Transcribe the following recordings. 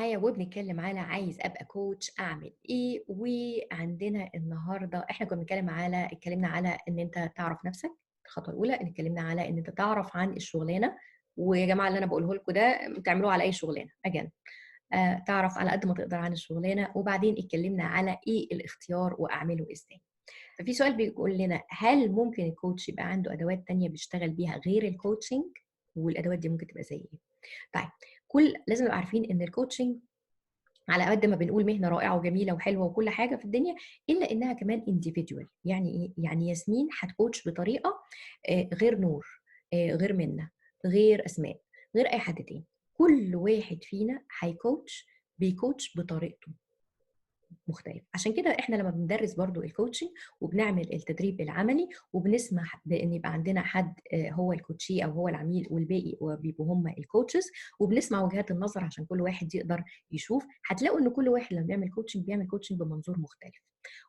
معايا وبنتكلم على عايز ابقى كوتش اعمل ايه. وعندنا النهارده احنا كنا اتكلمنا على ان انت تعرف نفسك. الخطوه الاولى ان اتكلمنا على ان انت تعرف عن الشغلانه. ويا جماعه اللي انا بقوله لكم ده تعملوه على اي شغلانه اجان. تعرف على قد ما تقدر عن الشغلانه، وبعدين اتكلمنا على ايه الاختيار واعمله ازاي. ففي سؤال بيقول لنا هل ممكن الكوتش يبقى عنده ادوات تانية بيشتغل بيها غير الكوتشنج؟ والادوات دي ممكن تبقى زي ايه؟ طيب، لازم نبقى عارفين ان الكوتشنج على قد ما بنقول مهنه رائعه وجميله وحلوه وكل حاجه في الدنيا، الا انها كمان individual. يعني ايه؟ يعني ياسمين هتكوتش بطريقه غير نور، غير منى، غير اسماء، غير اي حد تاني. كل واحد فينا هيكوتش بيكوتش بطريقته مختلف. عشان كده احنا لما بندرس برضو الكوتشنج وبنعمل التدريب العملي وبنسمح بان يبقى عندنا حد هو الكوتشي او هو العميل والباقي وبيبقوا هم الكوتشز، وبنسمع وجهات النظر عشان كل واحد يقدر يشوف. هتلاقوا ان كل واحد لما بيعمل كوتشنج بمنظور مختلف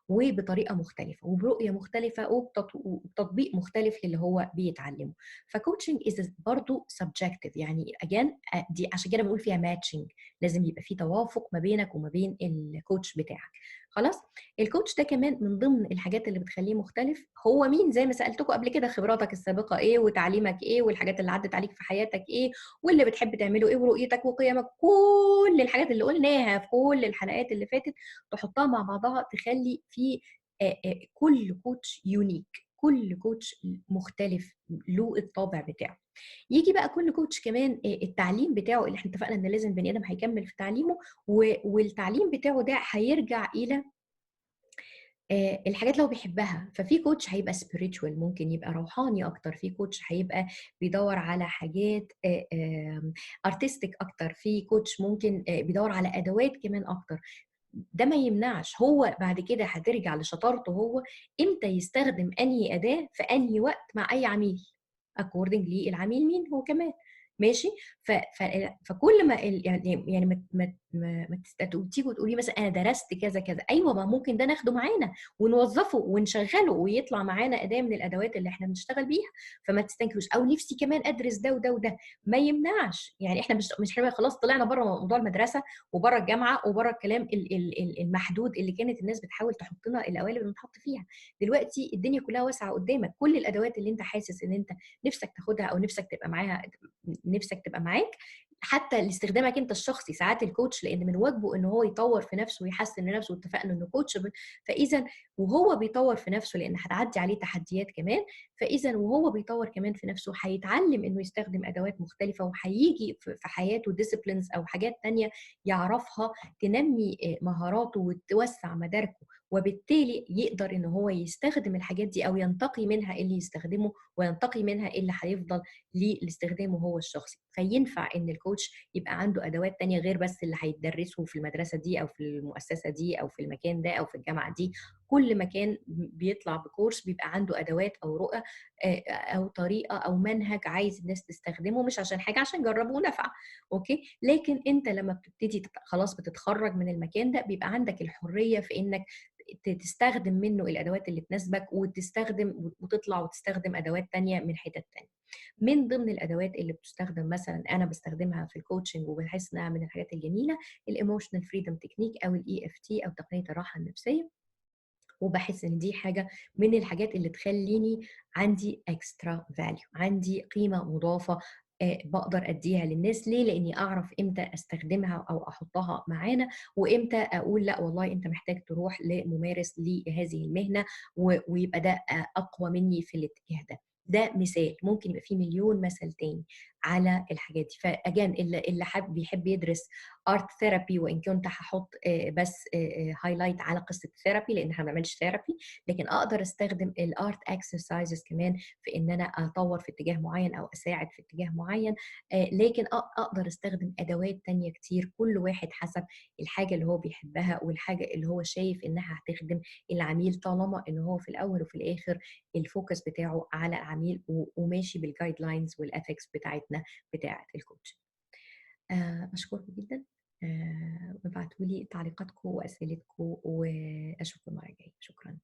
وبطريقه مختلفه وبرؤيه مختلفه وبتطبيق مختلف للي هو بيتعلمه. فكوتشنج از برضه سبجكتيف، يعني اجان دي عشان كده بنقول فيها ماتشنج. لازم يبقى في توافق ما بينك وما بين الكوتش بتاعك. خلاص. الكوتش ده كمان من ضمن الحاجات اللي بتخليه مختلف هو مين؟ زي ما سالتكم قبل كده، خبراتك السابقه ايه، وتعليمك ايه، والحاجات اللي عدت عليك في حياتك ايه، واللي بتحب تعمله ايه، ورؤيتك وقيمك. كل الحاجات اللي قلناها في كل الحلقات اللي فاتت تحطها مع بعضها تخلي في كل كوتش يونيك، كل كوتش مختلف له الطابع بتاعه. يجي بقى كل كوتش كمان التعليم بتاعه اللي احنا اتفقنا ان لازم بني ادم هيكمل في تعليمه، والتعليم بتاعه ده هيرجع الى الحاجات اللي هو بيحبها. ففي كوتش هيبقى spiritual، ممكن يبقى روحاني اكتر. في كوتش هيبقى بيدور على حاجات artistic اكتر. في كوتش ممكن بيدور على ادوات كمان اكتر. ده ما يمنعش هو بعد كده هترجع لشطارته هو امتى يستخدم انهي اداه في انهي وقت مع اي عميل according للعميل مين هو كمان. ماشي. ف ف فكل ما يعني ما تيجوا تقولي مثلا انا درست كذا كذا. ايوه، ما ممكن ده ناخده معانا ونوظفه ونشغله ويطلع معانا اداه من الادوات اللي احنا بنشتغل بيها. فما تستنكروش او نفسي كمان ادرس ده وده وده. ما يمنعش. يعني احنا مش احنا خلاص طلعنا بره موضوع المدرسه وبره الجامعه وبره الكلام المحدود اللي كانت الناس بتحاول تحطنا القوالب اللي بنحط فيها. دلوقتي الدنيا كلها واسعه قدامك. كل الادوات اللي انت حاسس ان انت نفسك تاخدها او نفسك تبقى معاها، نفسك تبقى معاك حتى لاستخدامك انت الشخصي. ساعات الكوتش لان من واجبه ان هو يطور في نفسه ويحسن من نفسه، واتفقنا انه كوتش. فاذا وهو بيطور في نفسه لان هتعدي عليه تحديات كمان، فاذا وهو بيطور كمان في نفسه هيتعلم انه يستخدم ادوات مختلفه، وهيجي في حياته ديسيبلينز او حاجات تانية يعرفها تنمي مهاراته وتوسع مداركه، وبالتالي يقدر ان هو يستخدم الحاجات دي او ينتقي منها اللي يستخدمه وينتقي منها اللي هيفضل لاستخدامه هو الشخصي. فينفع ان الكوتش يبقى عنده ادوات تانية غير بس اللي هيتدرسه في المدرسه دي او في المؤسسه دي او في المكان ده او في الجامعه دي. كل مكان بيطلع بكورس بيبقى عنده ادوات او رؤى او طريقه او منهج عايز الناس تستخدمه، مش عشان حاجه، عشان جربه ونفع. اوكي. لكن انت لما بتبتدي خلاص بتتخرج من المكان ده بيبقى عندك الحريه في انك تستخدم منه الادوات اللي تناسبك، وتطلع وتستخدم ادوات تانية من حتت تانية. من ضمن الادوات اللي بتستخدم مثلا انا بستخدمها في الكوتشنج وبحس انها من الحاجات الجميله الايموشنال فريدم تكنيك او الاي اف تي او تقنيه الراحه النفسيه. وبحس ان دي حاجه من الحاجات اللي تخليني عندي اكسترا فاليو، عندي قيمه مضافه بقدر اديها للناس. ليه؟ لاني اعرف امتى استخدمها او احطها معانا، وامتى اقول لا والله انت محتاج تروح لممارس لهذه المهنه ويبقى ده اقوى مني في الاتجاه ده. ده مثال، ممكن يبقى فيه مليون مثل تاني على الحاجات دي. فاجان اللي حد بيحب يدرس ارت ثيرابي، وان كنت هحط بس هايلايت على قصه الثيرابي لان احنا ما بنعملش ثيرابي، لكن اقدر استخدم الارت اكسرسايزز كمان في ان انا اطور في اتجاه معين او اساعد في اتجاه معين. لكن اقدر استخدم ادوات تانية كتير، كل واحد حسب الحاجه اللي هو بيحبها والحاجه اللي هو شايف انها هتخدم العميل، طالما ان هو في الاول وفي الاخر الفوكس بتاعه على العميل وماشي بالجايد لاينز والاثكس بتاعتنا بتاعه الكوتش. بشكركم جدا. وابعتوا لي تعليقاتكم واسئلتكم واشوفكم المره الجايه. شكرا.